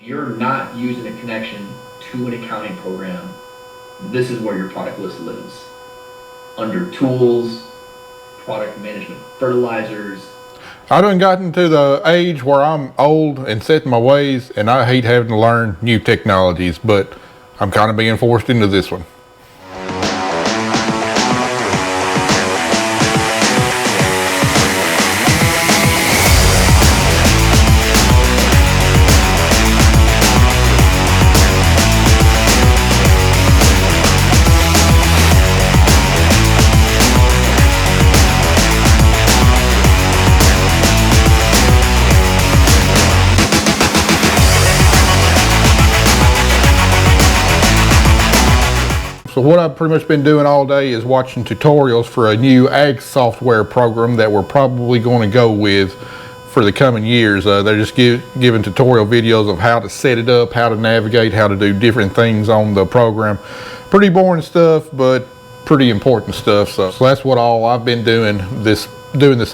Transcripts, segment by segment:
You're not using a connection to an accounting program, this is where your product list lives. Under tools, product management, fertilizers. I done gotten to the age where I'm old and set in my ways, and I hate having to learn new technologies, but I'm kind of being forced into this one. So what I've pretty much been doing all day is watching tutorials for a new ag software program that we're probably going to go with for the coming years. They're just giving tutorial videos of how to set it up, how to navigate, how to do different things on the program. Pretty boring stuff, but pretty important stuff. So that's what all I've been doing this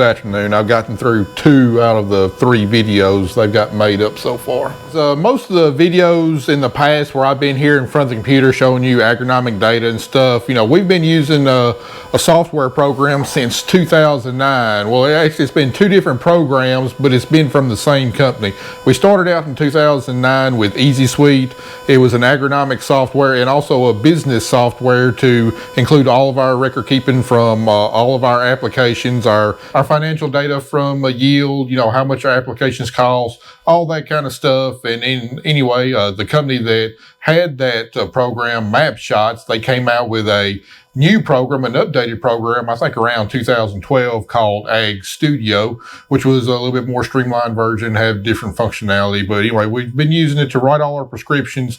afternoon. I've gotten through 2 out of the 3 videos they've got made up so far. So most of the videos in the past where I've been here in front of the computer showing you agronomic data and stuff, you know, we've been using a software program since 2009. Well, actually it's been 2 different programs, but it's been from the same company. We started out in 2009 with Easy Suite. It was an agronomic software and also a business software to include all of our record keeping from all of our applications, our financial data from a yield, you know, how much our applications cost, all that kind of stuff. And anyway, the company that had that program, Map Shots, they came out with a new program, an updated program, I think around 2012, called Ag Studio, which was a little bit more streamlined version, have different functionality. But anyway, we've been using it to write all our prescriptions,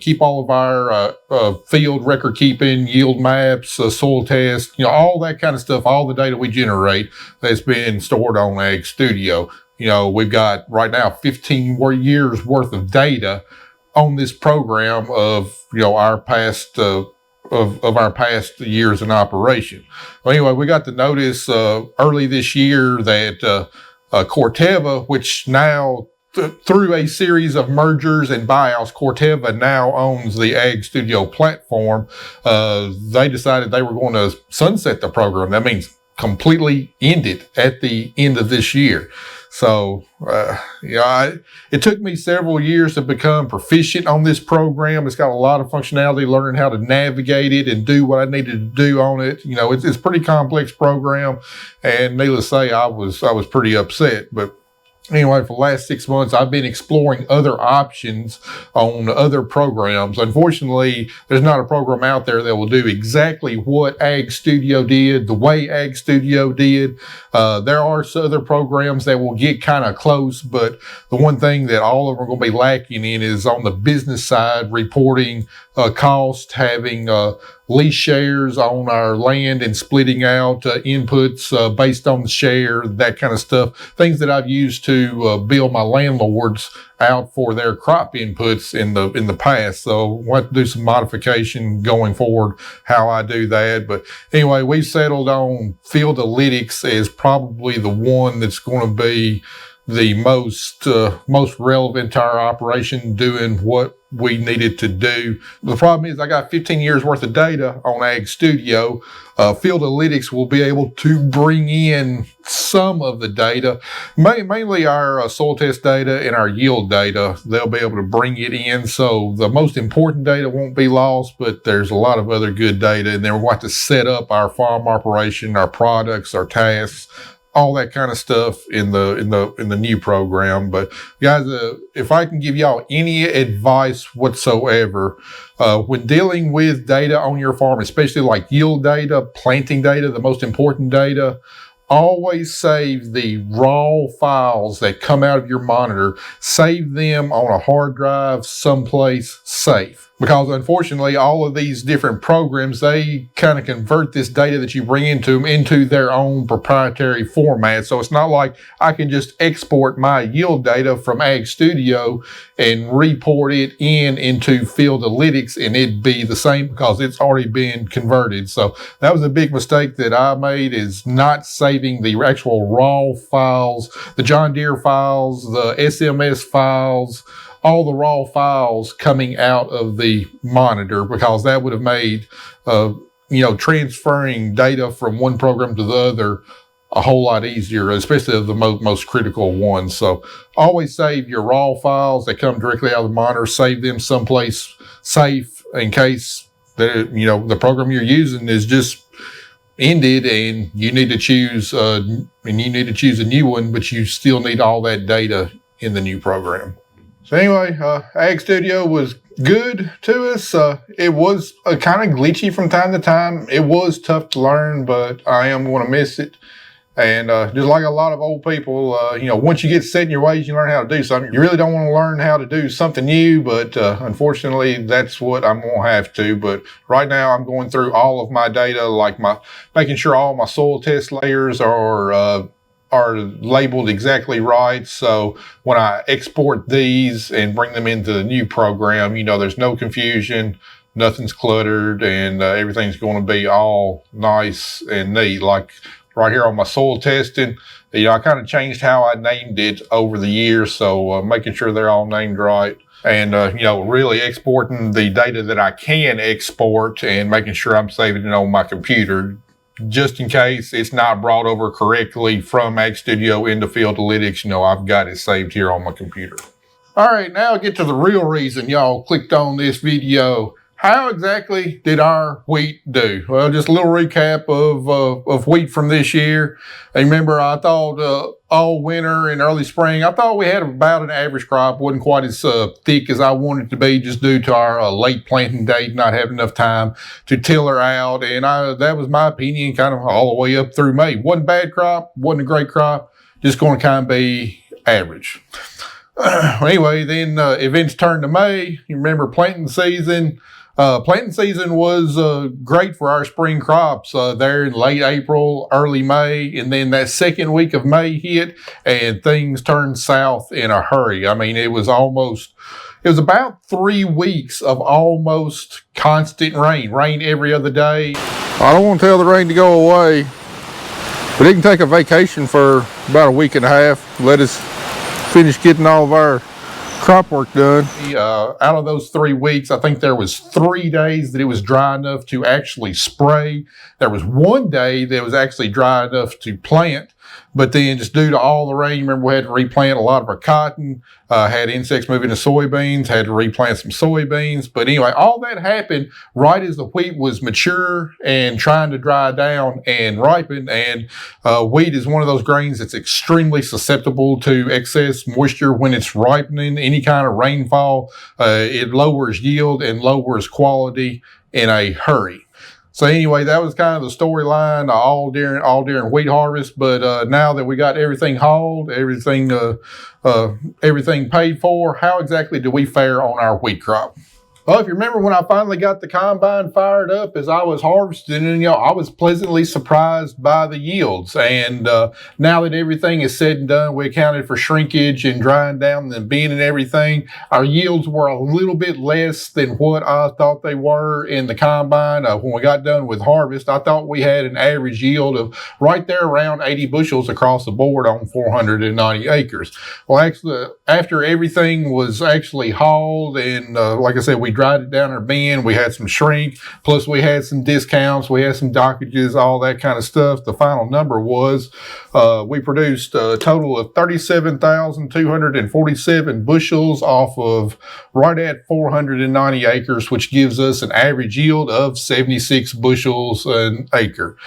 keep all of our field record keeping, yield maps, soil tests, you know, all that kind of stuff, all the data we generate that's been stored on Ag Studio. You know, we've got right now 15 years worth of data on this program of, you know, our past of our past years in operation. Well, anyway, we got the notice early this year that Corteva, which now through a series of mergers and buyouts, Corteva now owns the Ag Studio platform. They decided they were going to sunset the program. That means completely end it at the end of this year. So, it took me several years to become proficient on this program. It's got a lot of functionality, learning how to navigate it and do what I needed to do on it. You know, it's a pretty complex program, and needless to say, I was pretty upset. But anyway, for the last 6 months, I've been exploring other options on other programs. Unfortunately, there's not a program out there that will do exactly what Ag Studio did, the way Ag Studio did. There are some other programs that will get kind of close, but the one thing that all of them are going to be lacking in is on the business side, reporting cost, having lease shares on our land and splitting out inputs based on the share, that kind of stuff. Things that I've used to bill my landlords out for their crop inputs in the past. So we'll have to do some modification going forward how I do that. But anyway, we settled on Fieldalytics as probably the one that's going to be the most relevant to our operation, doing what we needed to do. The problem is I got 15 years worth of data on Ag Studio. Fieldalytics will be able to bring in some of the data, mainly our soil test data and our yield data. They'll be able to bring it in. So the most important data won't be lost, but there's a lot of other good data. And then we're going to set up our farm operation, our products, our tasks, all that kind of stuff in the new program. But guys, if I can give y'all any advice whatsoever, when dealing with data on your farm, especially like yield data, planting data, the most important data, always save the raw files that come out of your monitor. Save them on a hard drive someplace safe. Because unfortunately, all of these different programs, they kind of convert this data that you bring into them into their own proprietary format. So it's not like I can just export my yield data from Ag Studio and report it into Fieldalytics and it'd be the same because it's already been converted. So that was a big mistake that I made, is not saving the actual raw files, the John Deere files, the SMS files, all the raw files coming out of the monitor, because that would have made, transferring data from one program to the other a whole lot easier, especially of the most critical ones. So always save your raw files that come directly out of the monitor. Save them someplace safe in case the program you're using is just ended and you need to choose a new one, but you still need all that data in the new program. So anyway, Ag Studio was good to us. It was kind of glitchy from time to time. It was tough to learn, but I am going to miss it. And just like a lot of old people, once you get set in your ways, you learn how to do something. You really don't want to learn how to do something new, but unfortunately, that's what I'm going to have to. But right now, I'm going through all of my data, like making sure all my soil test layers are labeled exactly right. So when I export these and bring them into the new program, there's no confusion, nothing's cluttered, and everything's going to be all nice and neat. Like right here on my soil testing, I kind of changed how I named it over the years. So making sure they're all named right. And, really exporting the data that I can export and making sure I'm saving it on my computer, just in case it's not brought over correctly from Ag Studio into Field Analytics. I've got it saved here on my computer. All right, now I'll get to the real reason y'all clicked on this video. How exactly did our wheat do? Well, just a little recap of wheat from this year. And remember, I thought all winter and early spring, I thought we had about an average crop. Wasn't quite as thick as I wanted it to be, just due to our late planting date, not having enough time to till her out. And that was my opinion, kind of all the way up through May. Wasn't a bad crop, wasn't a great crop, just going to kind of be average. Anyway, then events turned to May. You remember planting season. Planting season was great for our spring crops there in late April, early May, and then that second week of May hit and things turned south in a hurry. I mean, it was about 3 weeks of almost constant rain every other day. I don't want to tell the rain to go away, but it can take a vacation for about a week and a half. Let us finish getting all of our crop work done. Out of those 3 weeks, I think there was 3 days that it was dry enough to actually spray. There was 1 day that was actually dry enough to plant, but then just due to all the rain, remember we had to replant a lot of our cotton, had insects moving to soybeans, had to replant some soybeans. But anyway, all that happened right as the wheat was mature and trying to dry down and ripen. And wheat is one of those grains that's extremely susceptible to excess moisture when it's ripening. Any kind of rainfall, it lowers yield and lowers quality in a hurry. So anyway, that was kind of the storyline all during wheat harvest. But now that we got everything hauled, everything paid for, how exactly do we fare on our wheat crop? Well, if you remember when I finally got the combine fired up as I was harvesting, and I was pleasantly surprised by the yields. And now that everything is said and done, we accounted for shrinkage and drying down the bin and everything. Our yields were a little bit less than what I thought they were in the combine. When we got done with harvest, I thought we had an average yield of right there around 80 bushels across the board on 490 acres. Well, actually, after everything was actually hauled and like I said, we dried it down our bin, we had some shrink, plus we had some discounts, we had some dockages, all that kind of stuff. The final number was we produced a total of 37,247 bushels off of right at 490 acres, which gives us an average yield of 76 bushels an acre.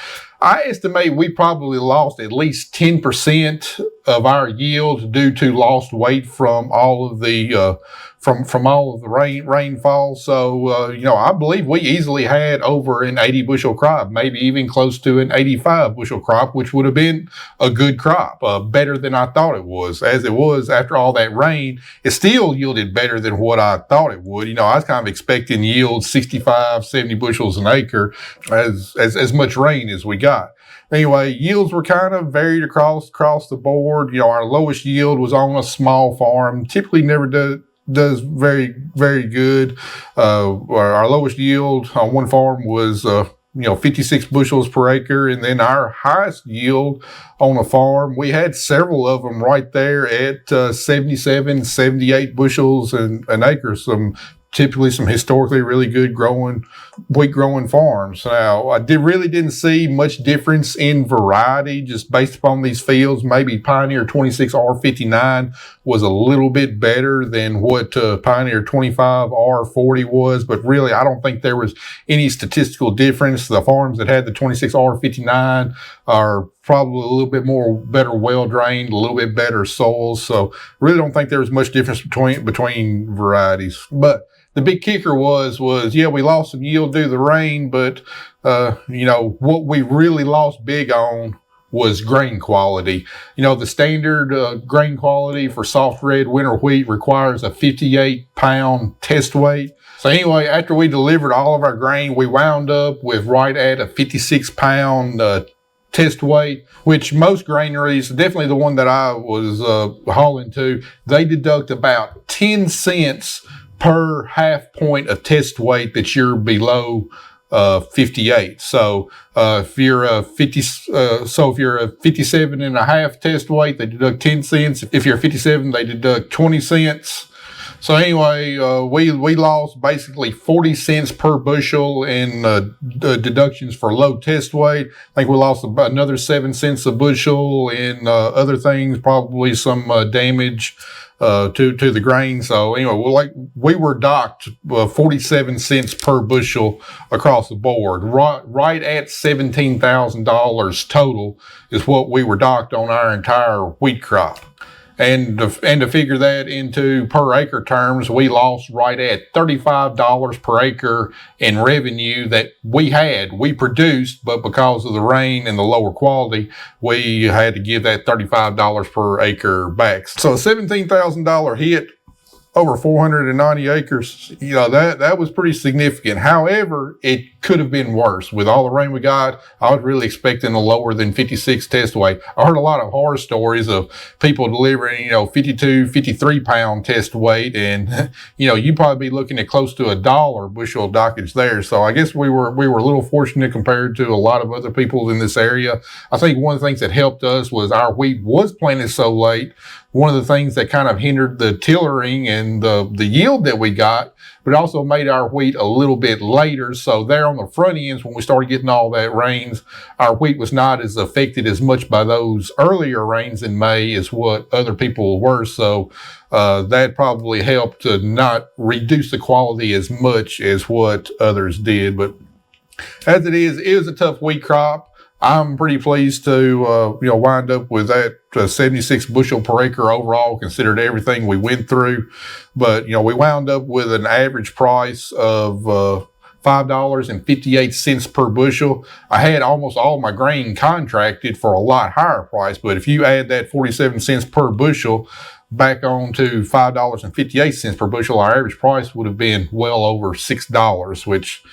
I estimate we probably lost at least 10% of our yield due to lost weight from all of the from all of the rainfall. So I believe we easily had over an 80 bushel crop, maybe even close to an 85 bushel crop, which would have been a good crop, better than I thought it was. As it was after all that rain, it still yielded better than what I thought it would. I was kind of expecting yield 65, 70 bushels an acre as much rain as we got. Anyway, yields were kind of varied across the board. Our lowest yield was on a small farm, typically never does very, very good. Our lowest yield on one farm was 56 bushels per acre. And then our highest yield on a farm, we had several of them right there at 77, 78 bushels an acre. Typically some historically really good wheat growing farms. Now, I really didn't see much difference in variety just based upon these fields. Maybe Pioneer 26R59 was a little bit better than what Pioneer 25R40 was, but really I don't think there was any statistical difference. The farms that had the 26R59 are probably a little bit better well drained, a little bit better soils. So really don't think there was much difference between varieties. But the big kicker was yeah, we lost some yield due to the rain, but what we really lost big on was grain quality. The standard grain quality for soft red winter wheat requires a 58-pound test weight. So anyway, after we delivered all of our grain, we wound up with right at a 56-pound test weight, which most graineries, definitely the one that I was hauling to, they deduct about 10 cents per half point of test weight that you're below 58. So if you're a 57 and a half test weight, they deduct 10 cents. If you're 57, they deduct 20 cents. So anyway, we lost basically 40 cents per bushel in deductions for low test weight. I think we lost about another 7 cents a bushel in other things, probably some damage to the grain. So anyway, we were docked 47 cents per bushel across the board. Right at $17,000 total is what we were docked on our entire wheat crop. And to figure that into per acre terms, we lost right at $35 per acre in revenue that we produced, but because of the rain and the lower quality, we had to give that $35 per acre back. So a $17,000 hit over 490 acres, that was pretty significant. However, it could have been worse. With all the rain we got, I was really expecting a lower than 56 test weight. I heard a lot of horror stories of people delivering, 52, 53 pound test weight, and you'd probably be looking at close to $1 bushel dockage there. So I guess we were a little fortunate compared to a lot of other people in this area. I think one of the things that helped us was our wheat was planted so late. One of the things that kind of hindered the tillering and the yield that we got, but also made our wheat a little bit later. So there on the front ends, when we started getting all that rains, our wheat was not as affected as much by those earlier rains in May as what other people were. So that probably helped to not reduce the quality as much as what others did. But as it is a tough wheat crop. I'm pretty pleased to, wind up with that 76 bushel per acre overall, considered everything we went through. But, we wound up with an average price of $5.58 per bushel. I had almost all my grain contracted for a lot higher price, but if you add that 47 cents per bushel back on to $5.58 per bushel, our average price would have been well over $6, which,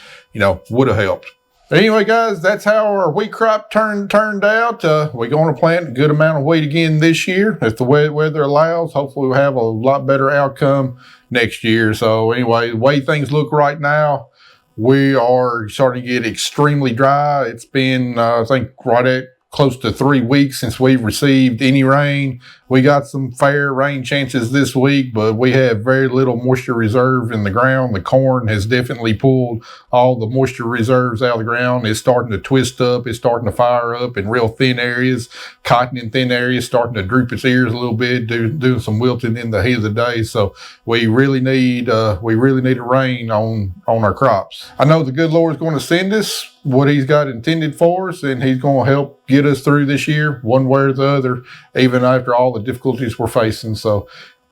would have helped. But anyway, guys, that's how our wheat crop turned out. We're going to plant a good amount of wheat again this year. If the weather allows, hopefully we'll have a lot better outcome next year. So anyway, the way things look right now, we are starting to get extremely dry. It's been, I think, right at close to 3 weeks since we've received any rain. We got some fair rain chances this week, but we have very little moisture reserve in the ground. The corn has definitely pulled all the moisture reserves out of the ground. It's starting to twist up. It's starting to fire up in real thin areas. Cotton in thin areas starting to droop its ears a little bit, doing some wilting in the heat of the day. So we really need a rain on our crops. I know the good Lord's going to send us what he's got intended for us, and he's going to help get us through this year one way or the other, even after all the difficulties we're facing. So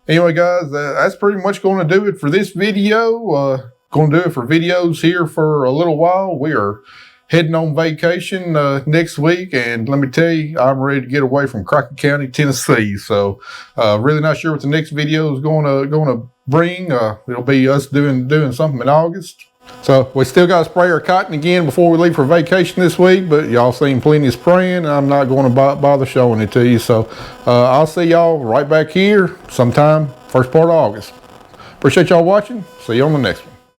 anyway, guys, that's pretty much going to do it for this video. Going to do it for videos here for a little while. We are heading on vacation next week, and let me tell you, I'm ready to get away from Crockett County, Tennessee. So really not sure what the next video is going to bring. It'll be us doing something in August. So we still got to spray our cotton again before we leave for vacation this week, but y'all seen plenty of spraying, and I'm not going to bother showing it to you. So I'll see y'all right back here sometime first part of August. Appreciate y'all watching. See you on the next one.